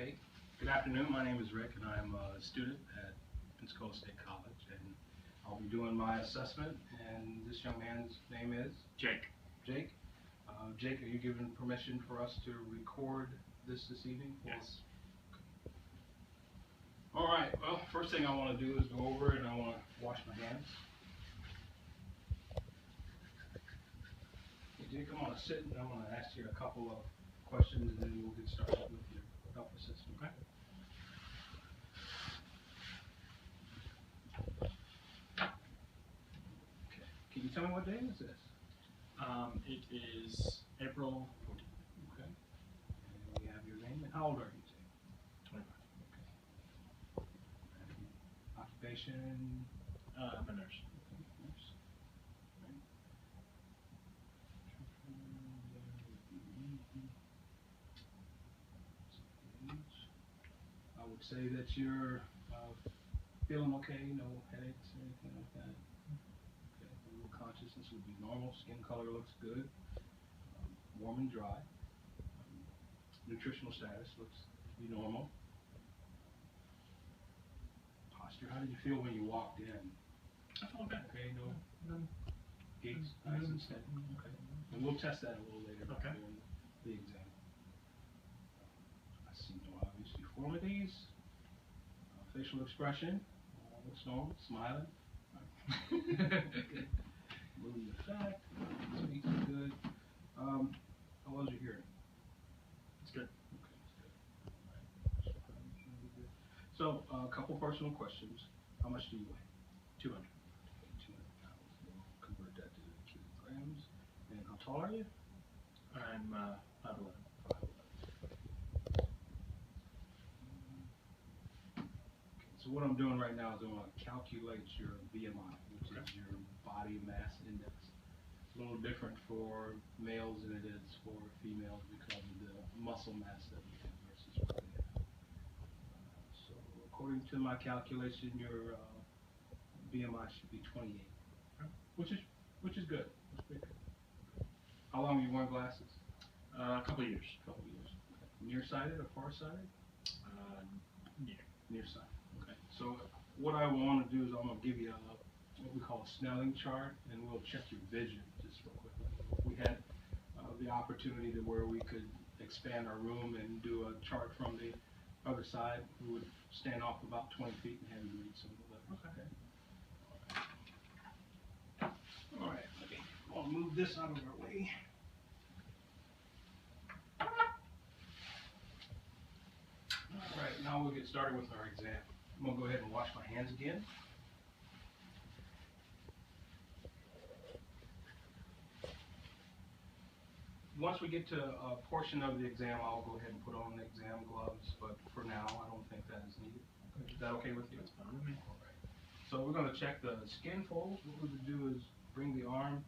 Okay. Good afternoon. My name is Rick, and I'm a student at Pensacola State College, and I'll be doing my assessment. And this young man's name is Jake. Jake. Jake, are you given permission for us to record this evening? Yes. All right. Well, first thing I want to do is go over and I want to wash my hands. Okay, Jake, I'm going to sit and I'm going to ask you a couple of questions, and then we'll get started with your health assessment. Okay. Okay. Can you tell me what day is this? It is April 14th. Okay. And we have your name. And how old are you, Jake? 25. Okay. And occupation? I'm a nurse. Okay, nurse. Right. I would say that you're feeling okay, no headaches or anything like that. Okay, a little consciousness would be normal. Skin color looks good. Warm and dry. Nutritional status looks to be normal. Posture, how did you feel when you walked in? I felt okay. Okay, no gaits, nice and steady. Okay, and we'll test that a little later Okay. during the exam. I see no obvious deformities. Facial expression looks normal, smiling. Okay. Moving the fat, speech is good. How was your hearing? It's good. Okay, that's good. All right. So, a couple personal questions. How much do you weigh? 200. Okay, 200 pounds. We'll convert that to kilograms. And how tall are you? I'm 5'11". 5'11". So what I'm doing right now is I'm going to calculate your BMI, which is your body mass index. It's a little different for males than it is for females because of the muscle mass that we have versus what they have. So according to my calculation, your BMI should be 28, which is good. That's pretty good. How long have you worn glasses? A couple years. A couple years. Okay. Nearsighted or farsighted? Yeah. Nearsighted. Okay. So what I want to do is I'm going to give you what we call a Snelling chart, and we'll check your vision just real quickly. We had the opportunity to where we could expand our room and do a chart from the other side. We would stand off about 20 feet and have you read some of the letters. Okay. All right. Okay. I'll move this out of our way. All right. Now we'll get started with our exam. I'm going to go ahead and wash my hands again. Once we get to a portion of the exam, I'll go ahead and put on the exam gloves, but for now, I don't think that is needed. Is that okay with you? That's fine with me. All right. So we're going to check the skin folds. What we would do is bring the arm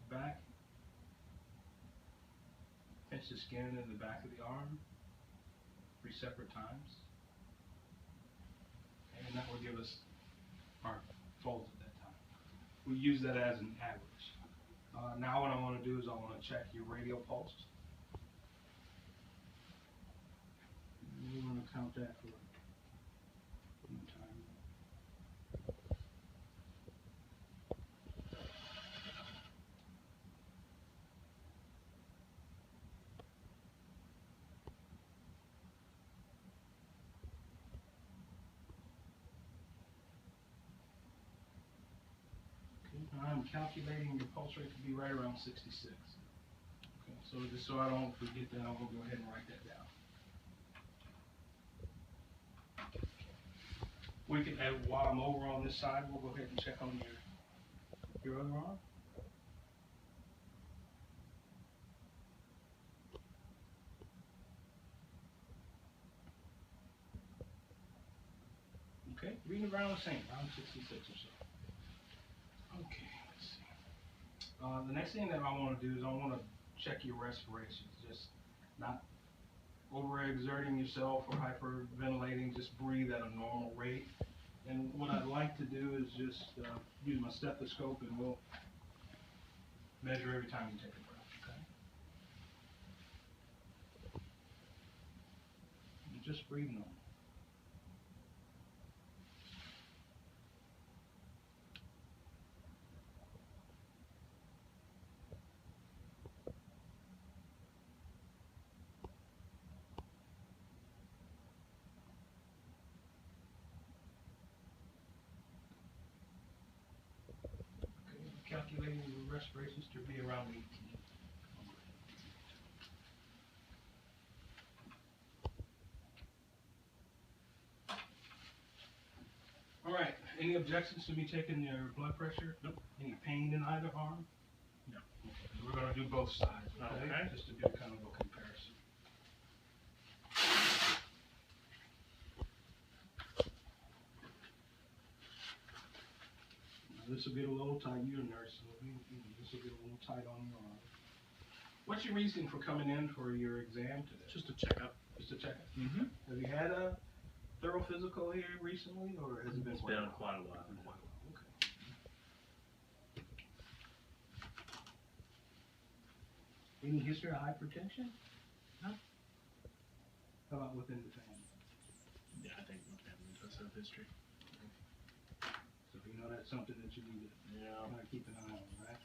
back, pinch the skin in the back of the arm 3 separate times. And that will give us our folds at that time. We use that as an average. Now what I want to do is I want to check your radial pulse. We're going to count that for one time. I'm calculating your pulse rate to be right around 66. Okay, so just so I don't forget that, I'm going to go ahead and write that down. We can, while I'm over on this side, we'll go ahead and check on your other arm. Okay, reading around the same, around 66 or so. Okay, let's see. The next thing that I want to do is I want to check your respiration. Just not overexerting yourself or hyperventilating. Just breathe at a normal rate. And what I'd like to do is just use my stethoscope, and we'll measure every time you take a breath. Okay. Just breathe normal. Okay, I'm calculating your respirations to be around 18. All right. Any objections to me taking your blood pressure? Nope. Any pain in either arm? No. Okay. We're going to do both sides, okay? Okay. Just to do kind of a comparison. Now, this will get a little tight. You're a nurse, so this will get a little tight on your arm. What's your reason for coming in for your exam today? Just a checkup. Just a checkup. Mm-hmm. Have you had a thorough physical here recently, or has it been It's quite a been while? quite a while. Been quite a while. Okay. Any history of hypertension? No. How about within the family? Yeah, I think my family does have history. So you know that's something that you need to Yeah. kind of keep an eye on, right?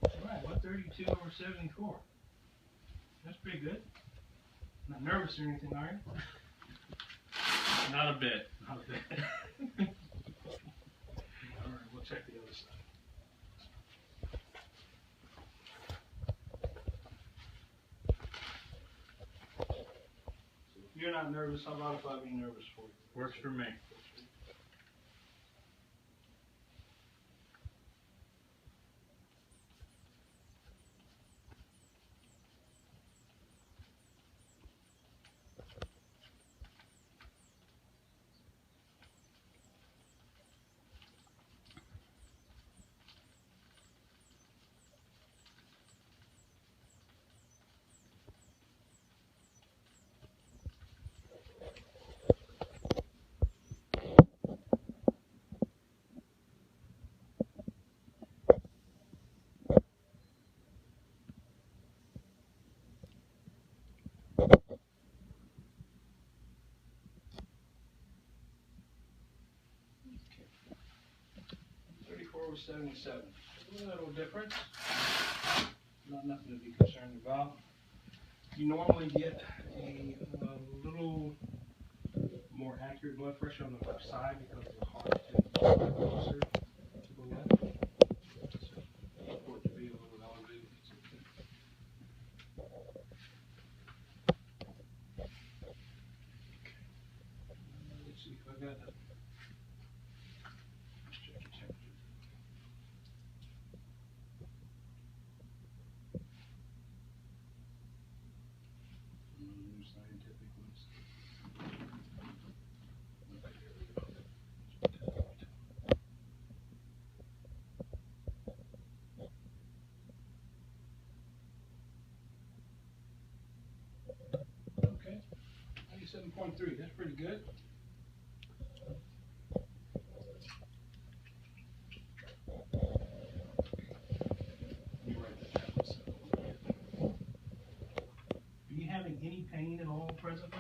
All right, 132 over 74. That's pretty good. Not nervous or anything, are you? Not a bit. Not a bit. All right, we'll check the other side. So if you're not nervous, how about if I be nervous for you? Works for me. Okay. 34 over 77. A little difference. Not nothing to be concerned about. You normally get a little more accurate blood pressure on the left side because the heart tends to be closer to the left. So for it to be a little elevated, it's okay. Let's see if I got that. Let's check your temperature. New scientific ones. Okay, here we go. Okay, 97.3, that's pretty good. You write that down. Are you having any pain at all presently?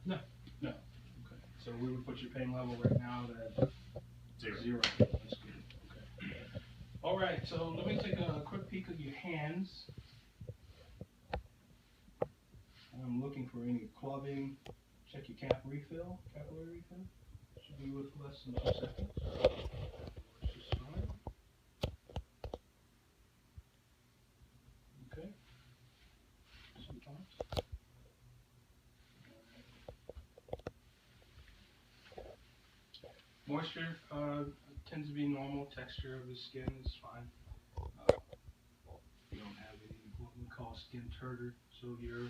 No. No. Okay, so we would put your pain level right now at Zero. zero. That's good. Okay. All right, so let me take a quick peek at your hands. I'm looking for any clubbing. Check your capillary refill. Should be with less than 2 seconds. Works just fine. Okay. Sometimes. Moisture tends to be normal. Texture of the skin is fine. You don't have any what we call skin turgor, so your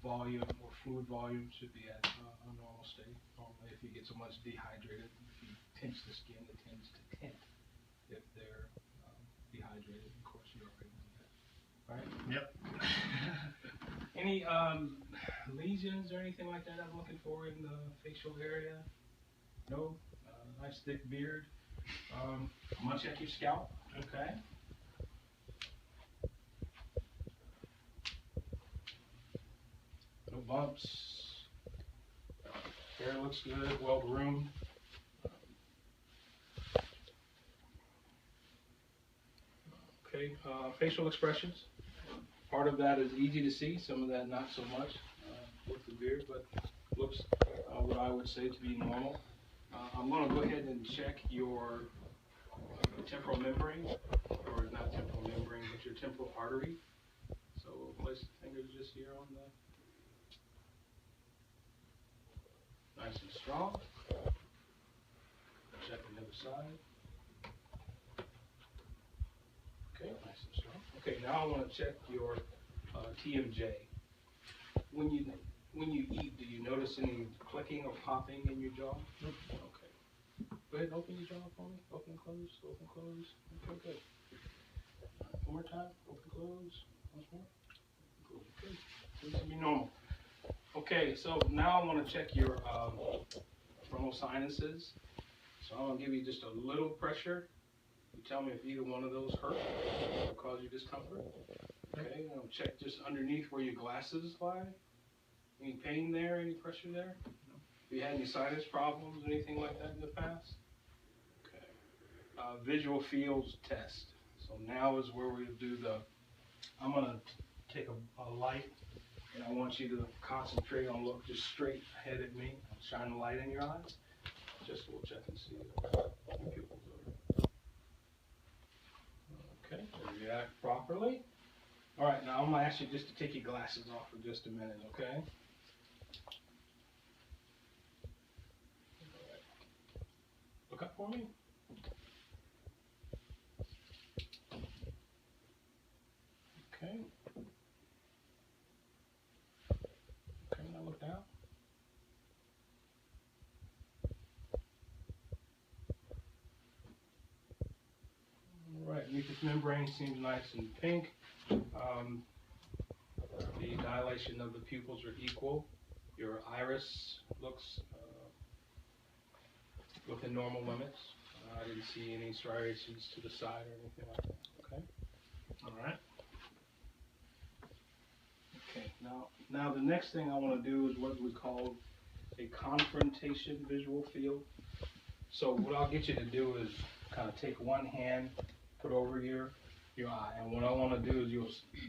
volume or fluid volume should be at a normal state. Normally, if you get so much dehydrated, if you pinch the skin, it tends to tint if they're dehydrated. Of course, you already know that, right? Yep. Any lesions or anything like that I'm looking for in the facial area? No? Nice thick beard. I'm gonna check your scalp. Okay. No bumps. Hair looks good, well groomed. Okay, facial expressions. Part of that is easy to see, some of that not so much with the beard, but looks what I would say to be normal. I'm going to go ahead and check your temporal membrane, or not temporal membrane, but your temporal artery. So we'll place the fingers just here on the nice and strong. Check the other side. Okay, nice and strong. Okay, now I want to check your TMJ. When you eat, do you notice any clicking or popping in your jaw? Nope. Okay. Go ahead and open your jaw for me. Open, close, open, close. Okay, good. One more time. Open, close. Once more. Open, close. Okay. Seems to be normal. Okay, so now I want to check your frontal sinuses. So I'm going to give you just a little pressure. You tell me if either one of those hurt or cause you discomfort. Okay, I'm going to check just underneath where your glasses lie. Any pain there? Any pressure there? No. Have you had any sinus problems, anything like that in the past? Okay. Visual fields test. So now is where we do I'm going to take a light, and I want you to concentrate on look just straight ahead at me. I'll shine the light in your eyes. Just we'll check and see if your pupils are. Okay, so react properly. All right, now I'm going to ask you just to take your glasses off for just a minute, okay? All right. Look up for me. Okay. Okay, now look down. All right, mucous membrane seems nice and pink. The dilation of the pupils are equal. Your iris looks within normal limits. I didn't see any striations to the side or anything like that. Okay. All right. Okay. Now the next thing I want to do is what we call a confrontation visual field. So what I'll get you to do is kind of take one hand, put over your eye, and what I want to do is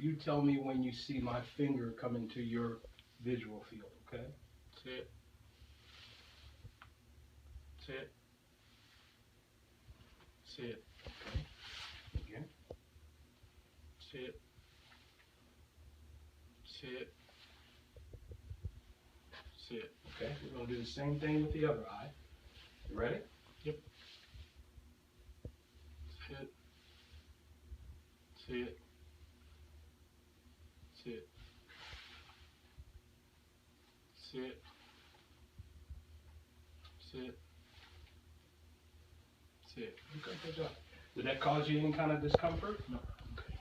you tell me when you see my finger come into your visual field, okay? Sit. Sit. Sit. Okay. Again. Sit. Sit. Sit. Okay, we're going to do the same thing with the other eye. You ready? Yep. Sit. Sit. Sit. Sit. Sit. Sit. Okay, good job. Did that cause you any kind of discomfort? No. Okay.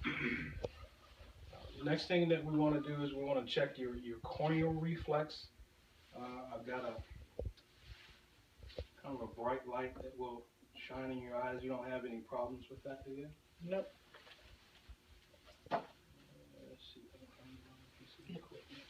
The next thing that we want to do is we want to check your corneal reflex. I've got a kind of a bright light that will shine in your eyes. You don't have any problems with that, do you? Nope. Let's see if I can find a piece of equipment.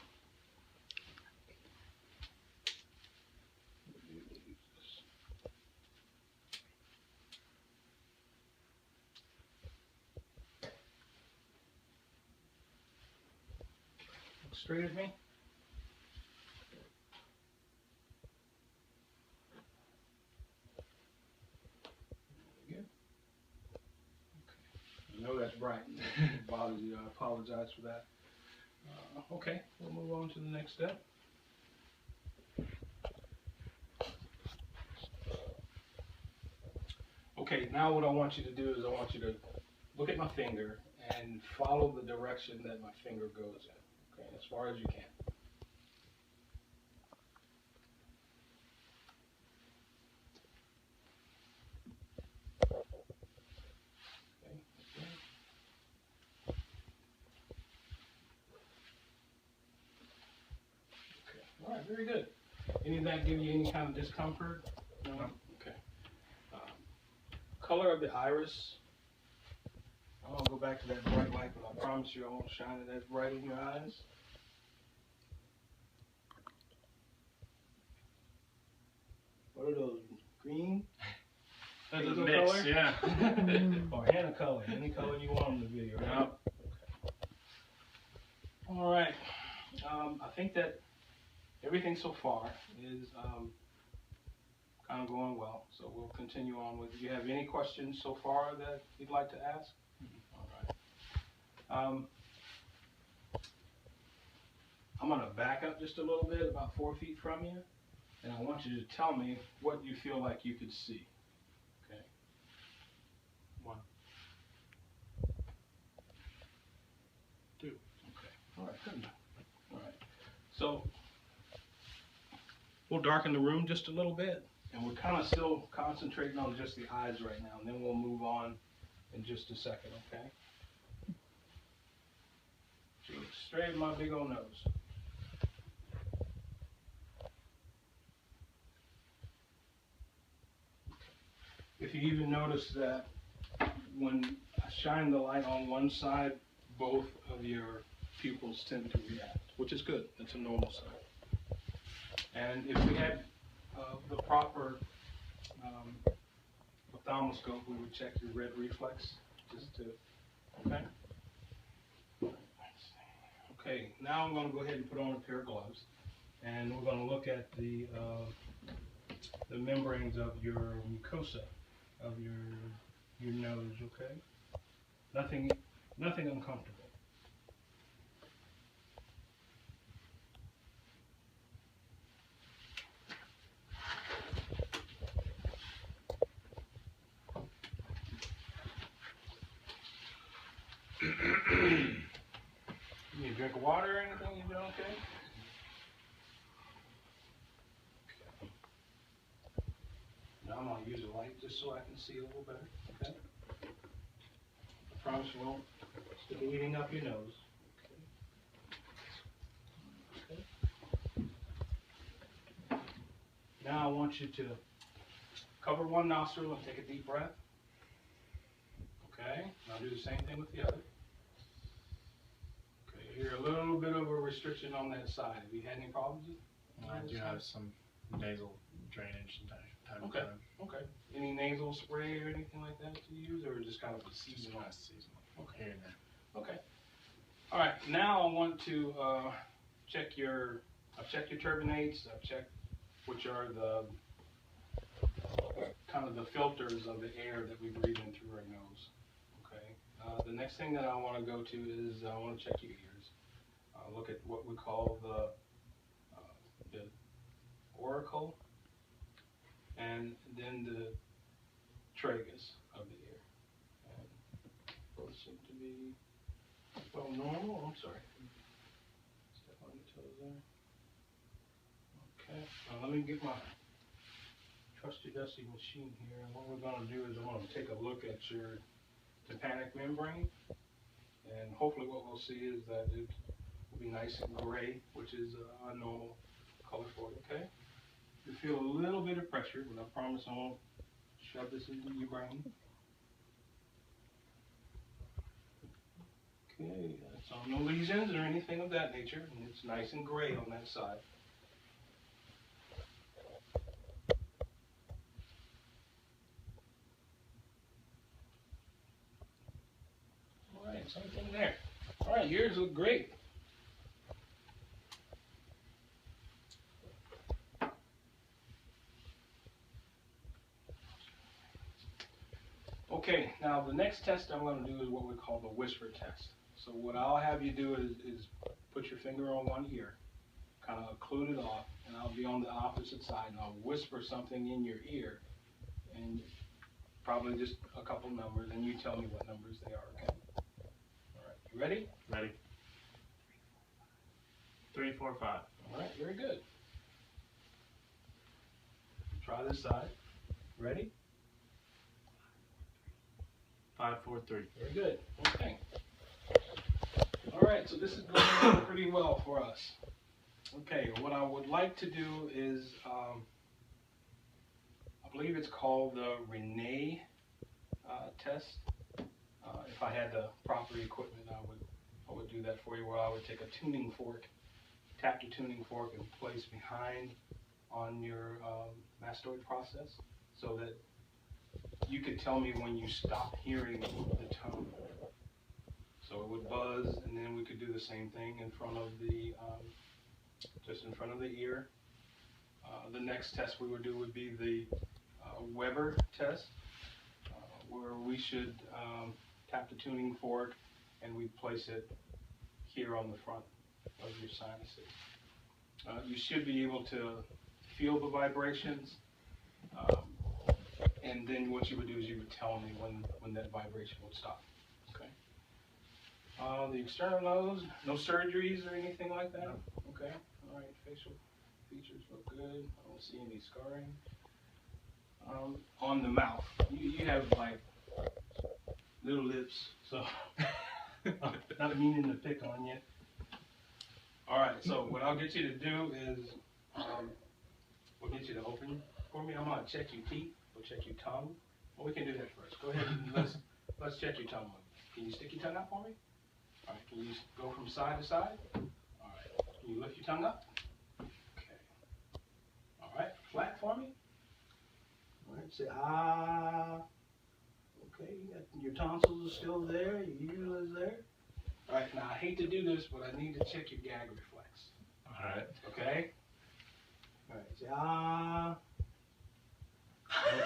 Look straight at me. Good. Okay. I know that's bright. It bothers you. I apologize for that. Okay, we'll move on to the next step. Okay, now what I want you to do is I want you to look at my finger and follow the direction that my finger goes in, okay, as far as you can. All right, very good. Any of that give you any kind of discomfort? No? Okay. Color of the iris. I won't go back to that bright light, but I promise you I won't shine it as bright in your eyes. What are those? Green? There's a Hazel mix, color? yeah. Or henna color. Any color you want them to be, right? Yep. Okay. All right. I think that everything so far is kind of going well, so we'll continue on with. Do you have any questions so far that you'd like to ask? All right. I'm going to back up just a little bit, about 4 feet from you, and I want you to tell me what you feel like you could see. Okay. 1, 2. Okay. All right. Good enough. All right. So we'll darken the room just a little bit, and we're kind of still concentrating on just the eyes right now, and then we'll move on in just a second, okay? So look straight at my big old nose. If you even notice that when I shine the light on one side, both of your pupils tend to react, which is good. That's a normal sign. And if we had the proper ophthalmoscope, we would check your red reflex, just to, okay? Okay, now I'm going to go ahead and put on a pair of gloves, and we're going to look at the membranes of your mucosa of your nose, okay? Nothing uncomfortable. You need a drink of water or anything? You doing okay? Now I'm going to use a light just so I can see a little better, okay? I promise you won't stick anything up your nose. Okay. Okay. Now I want you to cover one nostril and take a deep breath. Okay, and I'll do the same thing with the other. Okay, you're a little bit of a restriction on that side. Have you had any problems with I do have some nasal drainage and type of Okay. time. Okay. Any nasal spray or anything like that to use, or just kind of a seasonal? Seasonal. Okay. Here and there. Okay. All right. Now I want to check your. I've checked your turbinates. I've checked which are the kind of the filters of the air that we breathe in through our nose. Okay. The next thing that I want to go to is I want to check your ears. Look at what we call the auricle, and then the tragus of the ear. And both seem to be well normal. I'm sorry. Step on your toes there. Okay. Now let me get my trusty dusty machine here, and what we're going to do is I'm going to take a look at your tympanic membrane, and hopefully what we'll see is that it will be nice and gray, which is a normal color for it, okay? You feel a little bit of pressure, but I promise I won't shove this into your brain. Okay, so no lesions or anything of that nature, and it's nice and gray on that side. All right, same thing there. All right, yours look great. Okay, now the next test I'm going to do is what we call the whisper test. So what I'll have you do is put your finger on one ear, kind of occlude it off, and I'll be on the opposite side, and I'll whisper something in your ear, and probably just a couple numbers, and you tell me what numbers they are. Ready? Ready? 3, 4, 5. All right, very good. Try this side. Ready? 5, 4, 3. Very good. Okay. All right, so this is going pretty well for us. Okay, what I would like to do is, I believe it's called the Renee test. If I had the proper equipment, I would do that for you, where I would take a tuning fork, tap the tuning fork, and place behind on your mastoid process, so that you could tell me when you stop hearing the tone. So it would buzz, and then we could do the same thing in front of the, just in front of the ear. The next test we would do would be the Weber test, where we should tap the tuning fork and we place it here on the front of your sinuses. You should be able to feel the vibrations, and then what you would do is you would tell me when that vibration would stop. Okay. The external nose, no surgeries or anything like that? Okay. All right. Facial features look good. I don't see any scarring. On the mouth, you have like little lips, so not meaning to pick on you. All right. So what I'll get you to do is, we'll get you to open for me. I'm gonna check your teeth. We'll check your tongue. Well, we can do that first. Go ahead and let's check your tongue. Can you stick your tongue out for me? All right. Can you go from side to side? All right. Can you lift your tongue up? Okay. All right. Flat for me. All right. Say ah. Okay. Your tonsils are still there. Your uvula is there. All right. Now I hate to do this, but I need to check your gag reflex. All right. Okay. All right. Say ah.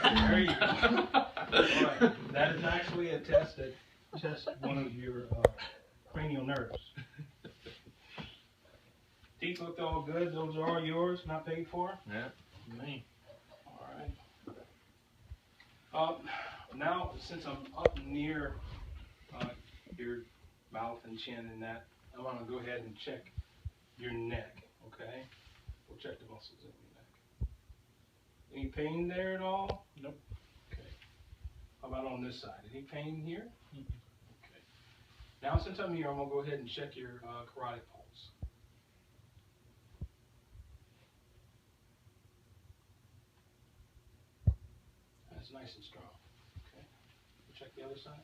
Okay, there you go. All right. That is actually a test that tests one of your cranial nerves. Teeth look all good. Those are all yours, not paid for. Yeah. Me. All right. Now, since I'm up near your mouth and chin and that, I want to go ahead and check your neck. Okay. We'll check the muscles in your neck. Any pain there at all? Nope. Okay. How about on this side? Any pain here? Mm-mm. Okay. Now, since I'm here, I'm going to go ahead and check your carotid pulse. That's nice and strong. Okay. We'll check the other side.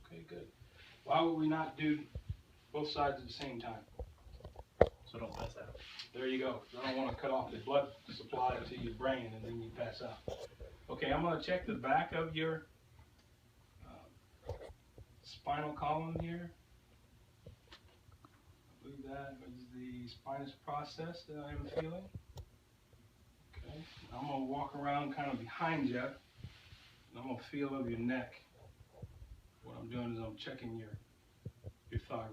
Okay, good. Why would we not do both sides at the same time? So don't pass out. There you go. I don't want to cut off the blood supply to your brain and then you pass out. Okay, I'm going to check the back of your spinal column here. I believe that is the spinous process that I am feeling. Okay, I'm going to walk around kind of behind you, and I'm going to feel of your neck. What I'm doing is I'm checking your thyroid.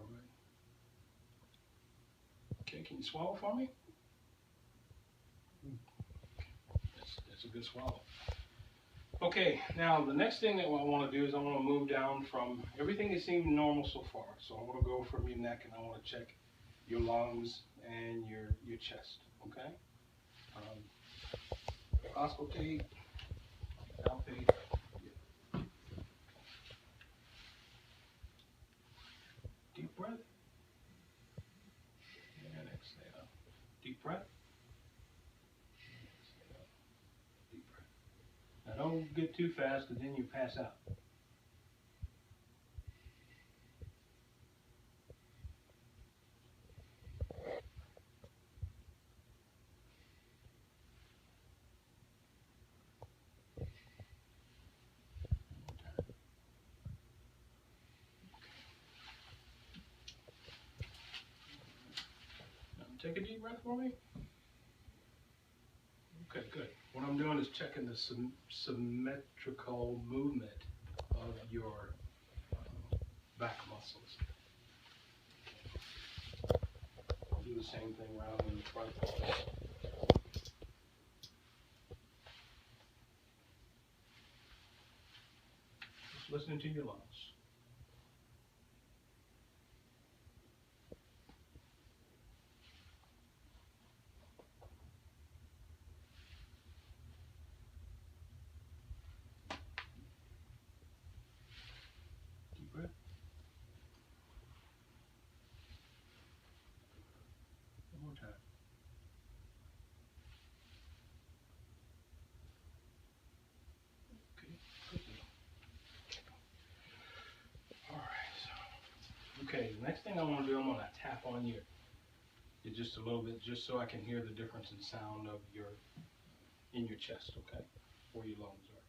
Okay, can you swallow for me? That's a good swallow. Okay, now the next thing that I want to do is I want to move down from, everything is seeming normal so far. So I want to go from your neck and I want to check your lungs and your chest, okay? Auscultate, palpate. Deep breath. And exhale. Deep breath. Exhale. Deep breath. Now don't get too fast because then you pass out. Take a deep breath for me. Okay, good. What I'm doing is checking the symmetrical movement of your back muscles. I'll do the same thing around in the front. listening to your lungs. Deep breath. One more time. Okay, good deal. Alright, so, okay, the next thing I want to do, I'm going to tap on you just a little bit, just so I can hear the difference in sound of in your chest, okay, where your lungs are.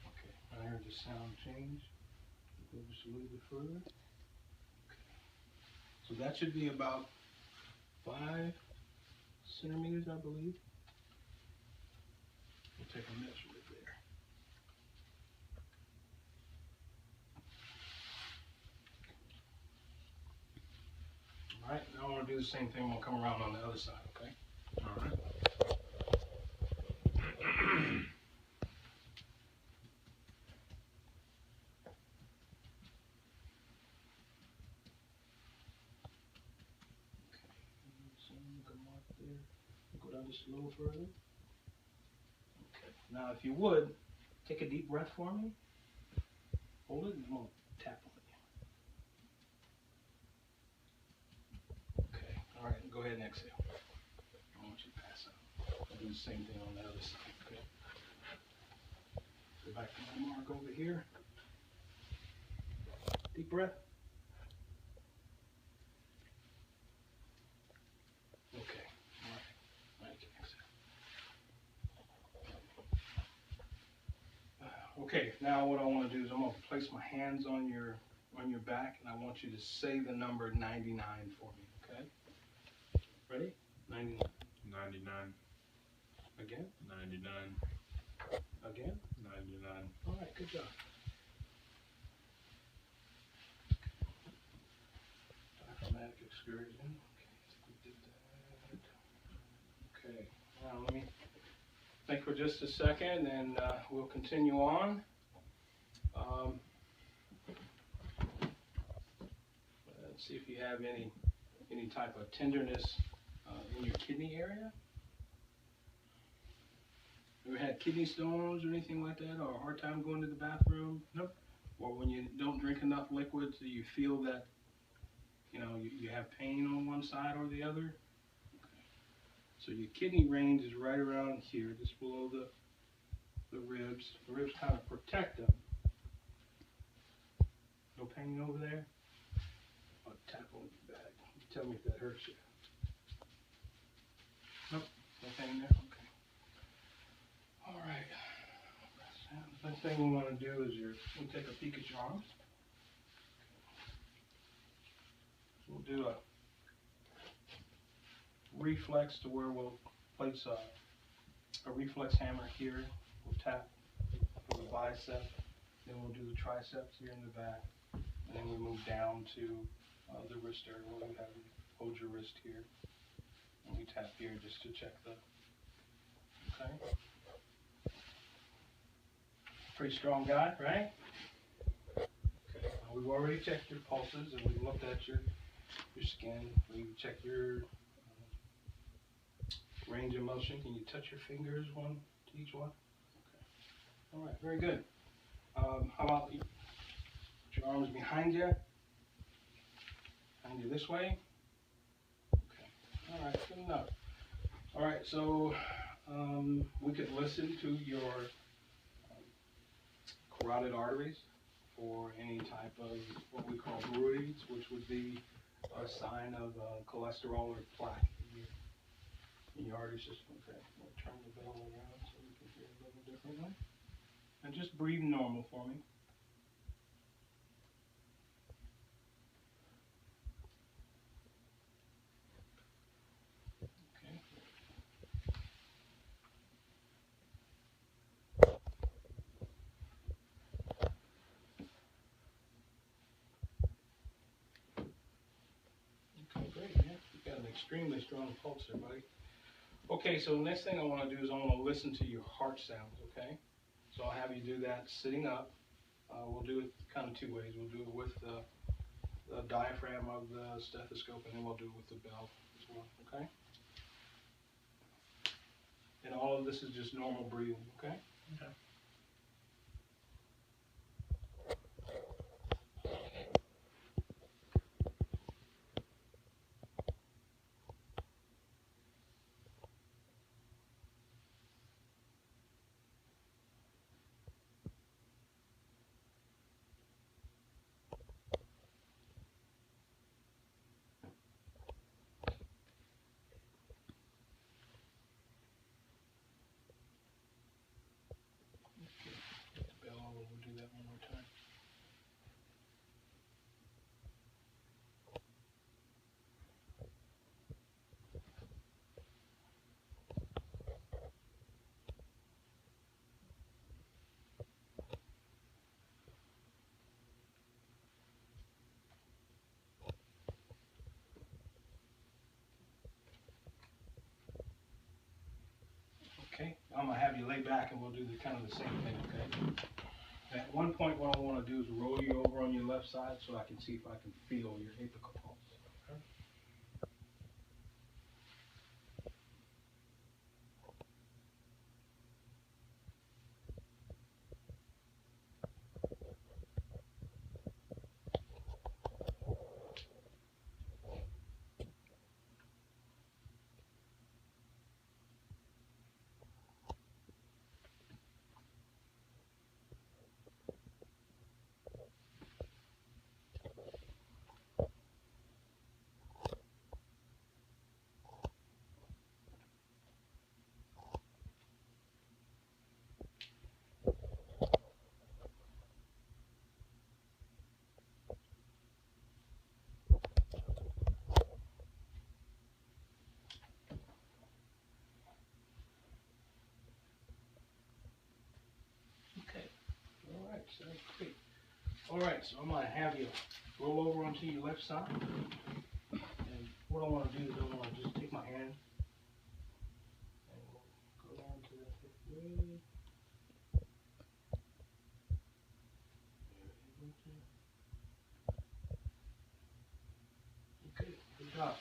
Okay, I heard the sound change. Go just a little bit further. Okay. So that should be about 5 centimeters, I believe. We'll take a measurement there. All right, now I want to do the same thing. We'll come around on the other side, okay? All right. Go down just a little further. Okay. Now, if you would, take a deep breath for me. Hold it, and I'm going to tap on it. Okay. All right. Go ahead and exhale. I want you to pass out. I'll do the same thing on the other side. Okay. Go back to my mark over here. Deep breath. Okay. All right. Right. Exhale. Okay. Now what I want to do is I'm going to place my hands on your back, and I want you to say the number 99 for me. Okay. Ready? 99. 99. Again? 99. Again? 99. All right, good job. Diaphragmatic excursion. Okay, we did that. Okay, now let me think for just a second, and we'll continue on. Let's see if you have any type of tenderness in your kidney area. Ever had kidney stones or anything like that, or a hard time going to the bathroom? Nope. Or when you don't drink enough liquids, do you feel that, you have pain on one side or the other? Okay. So your kidney range is right around here, just below the ribs. The ribs kind of protect them. No pain over there? I'll tap on your back. Tell me if that hurts you. Nope. No pain there? Okay. All right. The next thing we want to do is we'll take a peek at your arms. So we'll do a reflex to where we'll place a reflex hammer here. We'll tap for the bicep. Then we'll do the triceps here in the back. And then we move down to the wrist area where we have you hold your wrist here. And we tap here just to check the, okay? Pretty strong guy, right? Okay. Now we've already checked your pulses, and we've looked at your skin. We've checked your range of motion. Can you touch your fingers one to each one? Okay. All right, very good. How about you put your arms behind you? Behind you this way. Okay. All right, good enough. All right, so we could listen to your carotid arteries for any type of what we call bruits, which would be a sign of cholesterol or plaque in your artery system. Okay, I'm going to turn the bell around so we can hear a little differently. And just breathe normal for me. extremely strong pulse there, buddy. Okay, so the next thing I want to do is I want to listen to your heart sounds, okay? So I'll have you do that sitting up. We'll do it kind of two ways. We'll do it with the diaphragm of the stethoscope, and then we'll do it with the bell as well, okay? And all of this is just normal breathing, okay? Okay. Hit the bell, we'll do that one more time. Okay, I'm gonna have you lay back and we'll do the kind of the same thing, okay? At one point, what I want to do is roll you over on your left side so I can see if I can feel your apical pulse. Okay. Okay, all right, so that's great. All right, so I'm gonna have you roll over onto your left side. And what I want to do is I want to just take my hand and we'll go down to the hip way. Okay, good job.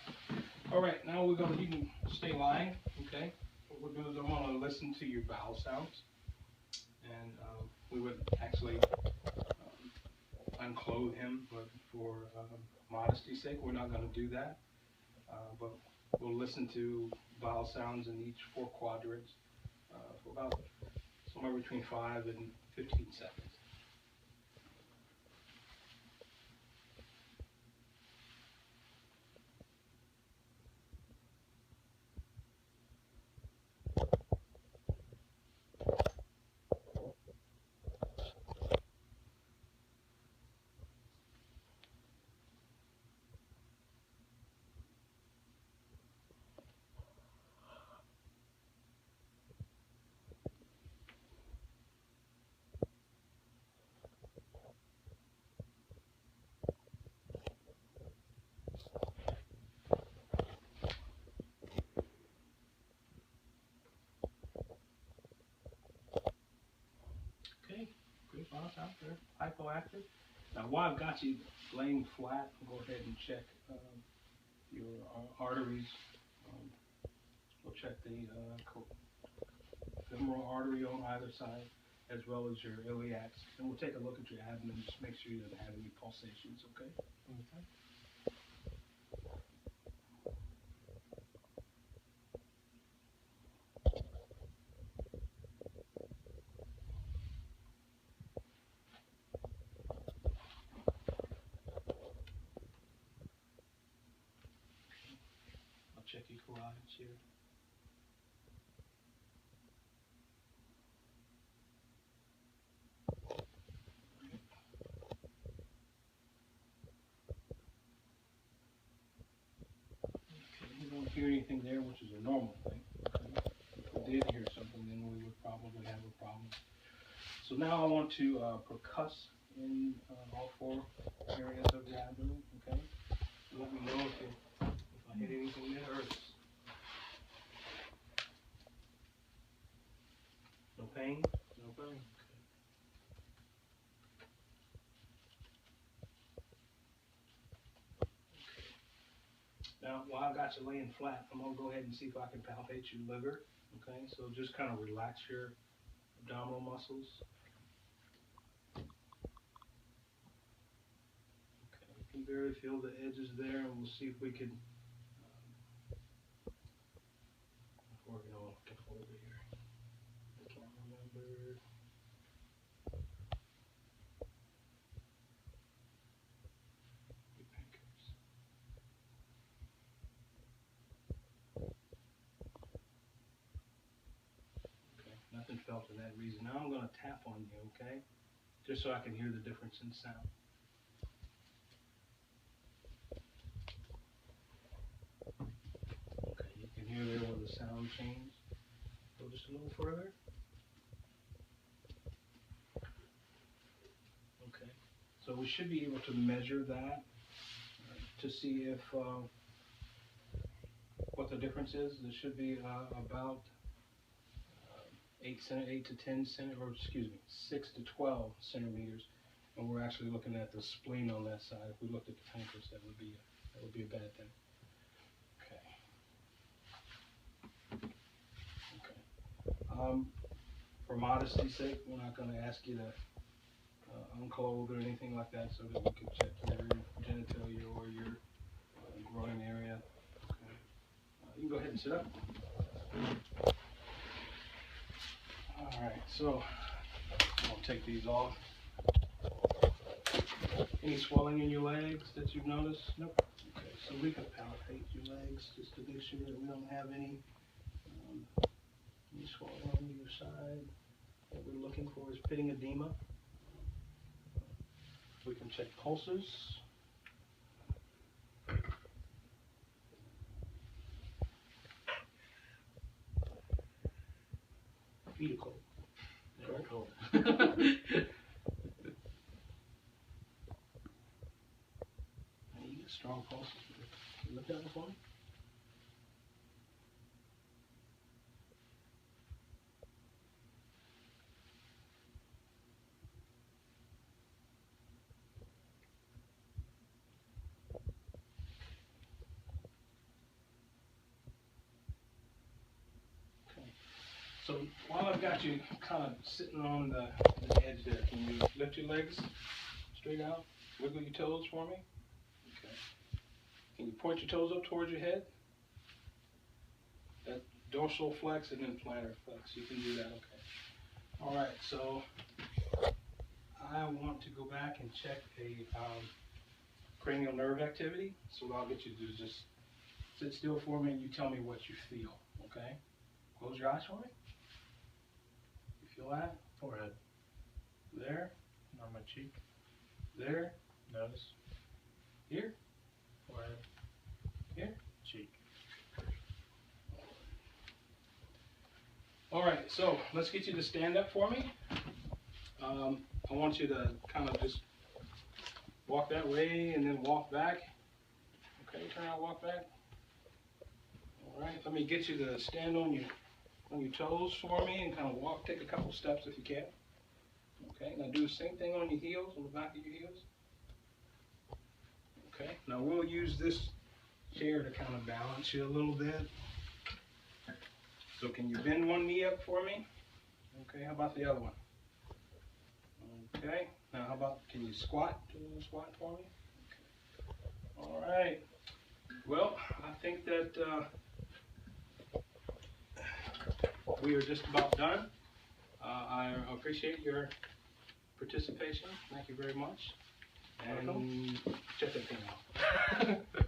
All right, now you can stay lying, okay? What we'll do is I'm gonna listen to your vowel sounds. And we would actually unclothe him, but for modesty's sake, we're not gonna do that. But we'll listen to vowel sounds in each 4 quadrants for about somewhere between 5 and 15 seconds. Okay, great bounce out there, hypoactive. Now while I've got you laying flat, go ahead and check your arteries. We'll check the femoral artery on either side, as well as your iliacs. And we'll take a look at your abdomen, just make sure you don't have any pulsations, okay? Okay. I'll check your carotids here. Okay, you don't hear anything there, which is a normal thing. Okay? If we did hear something, then we would probably have a problem. So now I want to percuss in all 4 areas of the abdomen, okay? Let me know if I hit anything there Now, while I've got you laying flat, I'm gonna go ahead and see if I can palpate your liver. Okay, so just kind of relax your abdominal muscles. Okay, you can barely feel the edges there, and we'll see if we can. Working on the folder here. I can't remember. Your pancreas. Okay, nothing felt for that reason. Now I'm going to tap on you, okay? Just so I can hear the difference in sound. Okay, you can hear there where the sound changed. Go just a little further. Okay, so we should be able to measure that to see if what the difference is. There should be about 8 to 10 or excuse me, 6 to 12 centimeters, and we're actually looking at the spleen on that side. If we looked at the pancreas, that would be a bad thing. Okay. For modesty's sake, we're not going to ask you to unclothe or anything like that, so that we can check your genitalia or your groin area. Okay. You can go ahead and sit up. Alright, so I'll take these off. Any swelling in your legs that you've noticed? Nope. Okay, so we can palpate your legs just to make sure that we don't have any swelling on either side. What we're looking for is pitting edema. We can check pulses. Feet are cold. Very cold. And you get strong pulses. Can you look at it for me? So while I've got you kind of sitting on the edge there, can you lift your legs straight out? Wiggle your toes for me. Okay. Can you point your toes up towards your head? That dorsal flex and then plantar flex. You can do that, okay. All right, so I want to go back and check a cranial nerve activity. So what I'll get you to do is just sit still for me and you tell me what you feel, okay? Close your eyes for me. Feel that? Forehead. There. On my cheek. There. Nose. Here. Forehead. Here. Cheek. Alright, so let's get you to stand up for me. I want you to kind of just walk that way and then walk back. Okay, turn around, walk back. Alright, let me get you to stand on your toes for me and kind of walk, take a couple steps if you can. Okay, now do the same thing on your heels, on the back of your heels. Okay, now we'll use this chair to kind of balance you a little bit. So can you bend one knee up for me? Okay, how about the other one? Okay, now how about, can you squat? Do a little squat for me? Okay. All right. Well, I think that we are just about done. I appreciate your participation. Thank you very much. And check that thing out.